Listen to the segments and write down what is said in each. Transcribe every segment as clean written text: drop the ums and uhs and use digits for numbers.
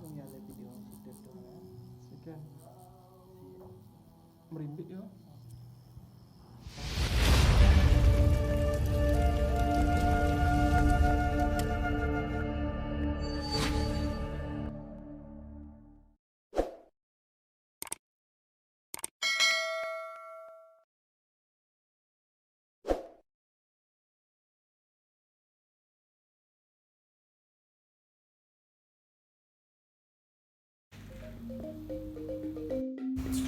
nyala video sudah tuh. Sekian. Merinding ya.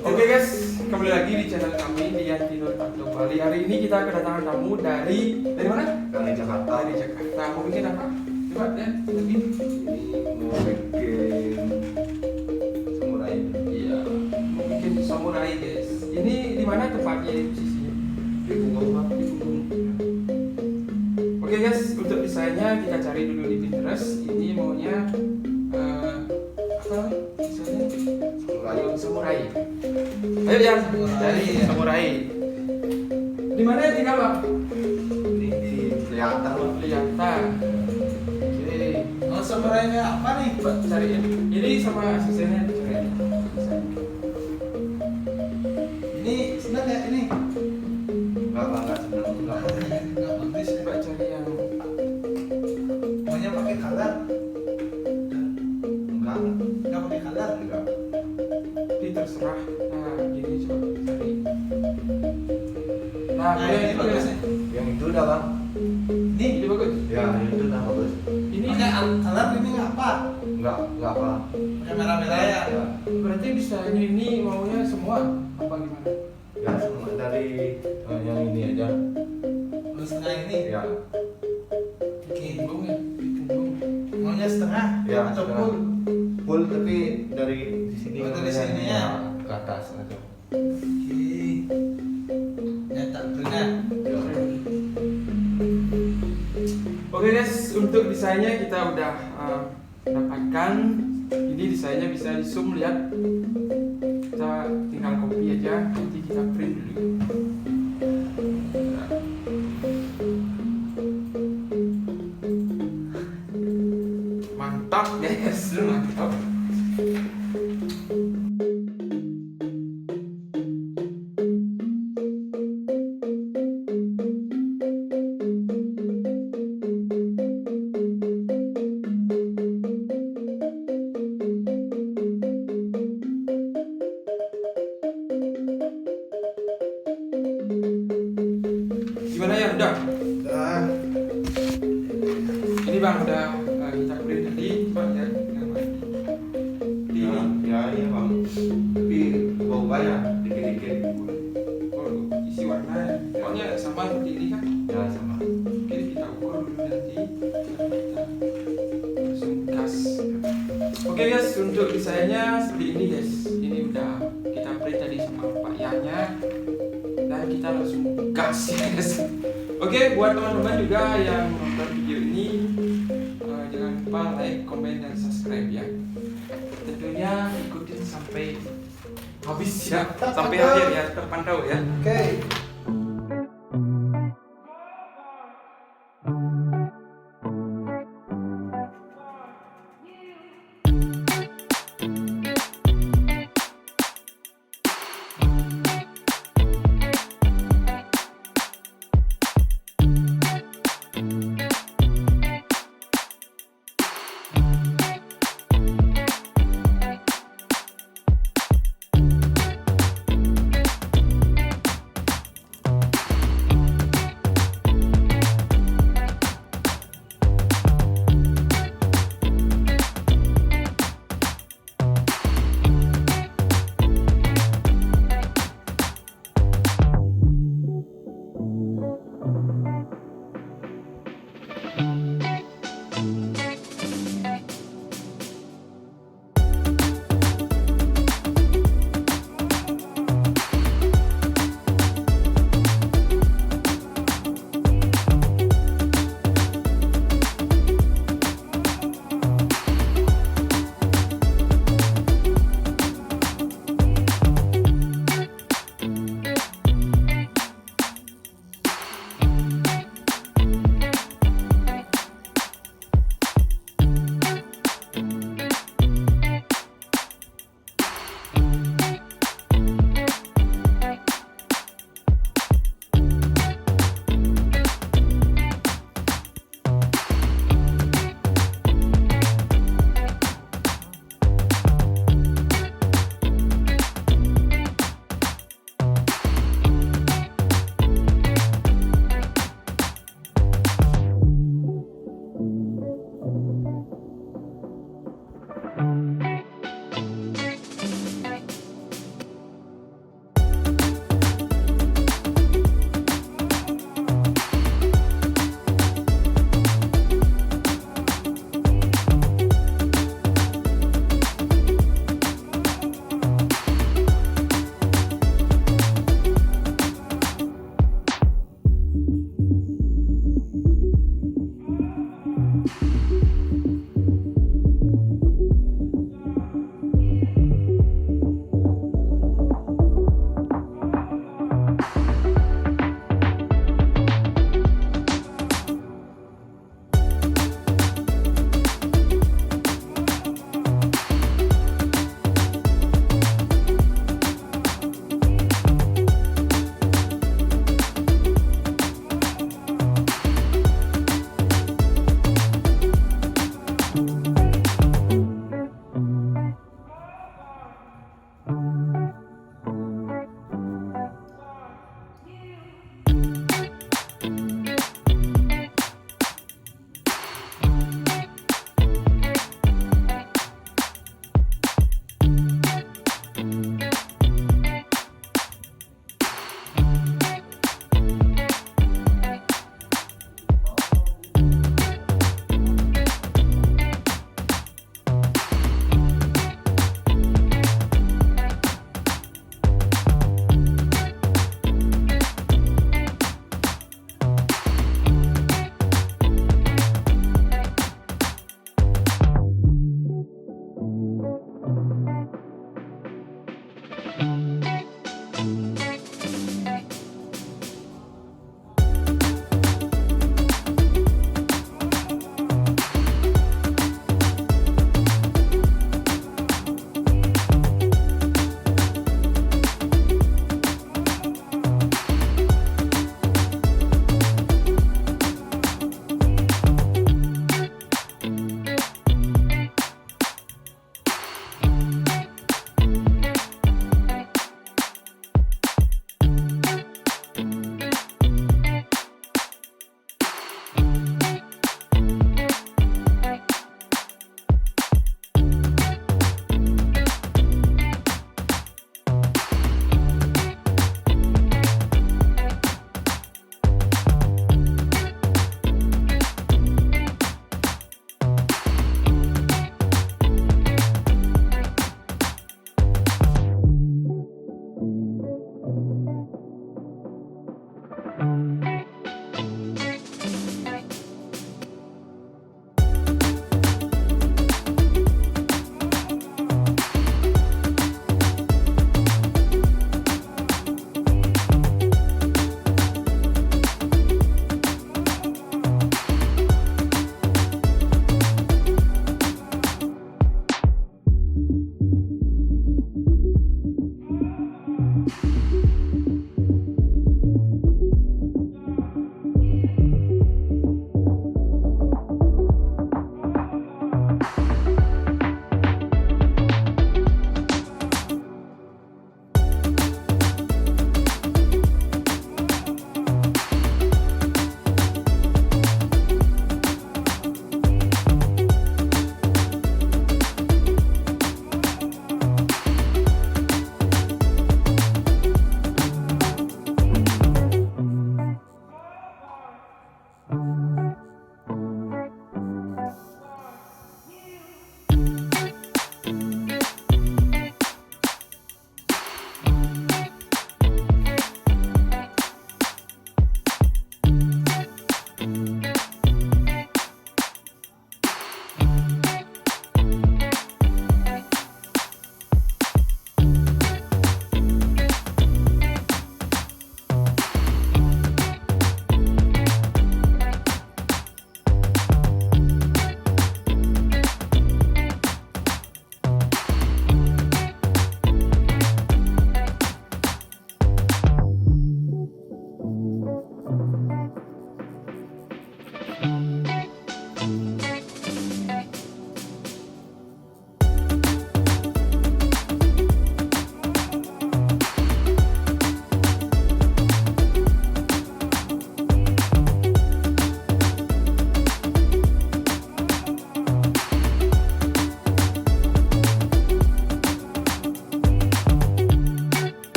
Oke guys, kembali lagi di channel kami di Yan Tino, tanpa Bali. Hari ini kita kedatangan tamu dari mana? Dari Jakarta. Dari Jakarta. Mau bikin apa? Coba ya, bikin. Ini mau bikin samurai. Iya, mau bikin samurai guys. Ini di mana tempatnya posisinya? Di punggung Pak. Di punggung. Oke guys, untuk desainnya kita cari dulu di Pinterest. Ini maunya apa? Desainnya samurai. Ayo Yan, dari samurai. Di mana ya tinggal Bang? Ini di kelihatan Pak. Kelihatan. Oke. Oh, samurainya apa nih? Coba cariin. Ini sama asistennya dicariin. Ini senang ya ini? Enggak senang enggak. Enggak bagus. Coba cari yang Maunya pakai color? Enggak Pakai color? enggak. ini terserah. Nah, gini coba cari. Nah, Nah, kayak ini itu bagus ya. nih. Yang itu udah Bang. Ini bagus. Ya, yang itu udah bagus. Ini Pakai color ini apa? Enggak apa. Pakai merah-merah ya? Ya, berarti bisa ini maunya semua apa gimana? ya semua dari yang ini aja. Lu setengah ini? Ya, Bikin bung ya, bikin bung. Maunya setengah? ya Atau setengah. full? Full tapi dari sini. Oh, dari sini ya? Ke atas aja. Oke. Ya tak benar. Ya. Oke guys, untuk desainnya kita udah dapatkan. Ini desainnya bisa di zoom lihat. Kita tinggal copy aja, nanti kita print dulu. Nah. Mantap guys, mantap. Gimana ya, udah? Dan Ini bang, udah kita print tadi, coba ya. Di ya iya Bang. Tapi bawahnya dikit-dikit. oh, isi warna, pokoknya sama seperti ini kan? Ya sama. Oke, kita ukur dulu nanti. Kita langsung gas. Oke guys, untuk desainnya seperti ini guys. Ini udah kita print tadi sama Pak Yanya, dan kita langsung gas ya guys. Oke, buat teman-teman juga yang nonton video ini, jangan lupa like, komen, dan subscribe ya. Tentunya ikutin sampai habis ya, sampai akhir ya, terpantau ya. Oke.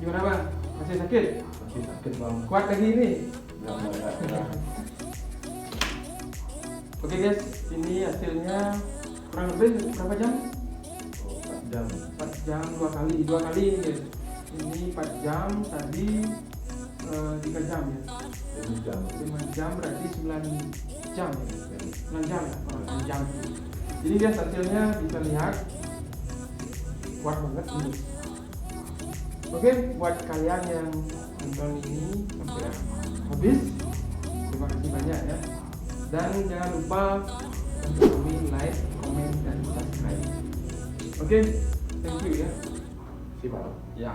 Gimana bang? Masih sakit? Masih sakit bang. Kuat lagi ini? Enggak. Oke guys, ini hasilnya kurang lebih berapa jam? 4 jam. 4 jam dua kali ini guys. Ini 4 jam, tadi 3 jam ya. 5 jam. 5 jam berarti 9 jam ya. 9 jam ya, 9 jam. Jadi guys hasilnya bisa lihat kuat banget ini. Oke, buat kalian yang nonton ini sampai habis, terima kasih banyak ya. Dan jangan lupa untuk kami like, komen, dan subscribe. Oke, thank you ya. Sip bang. Ya.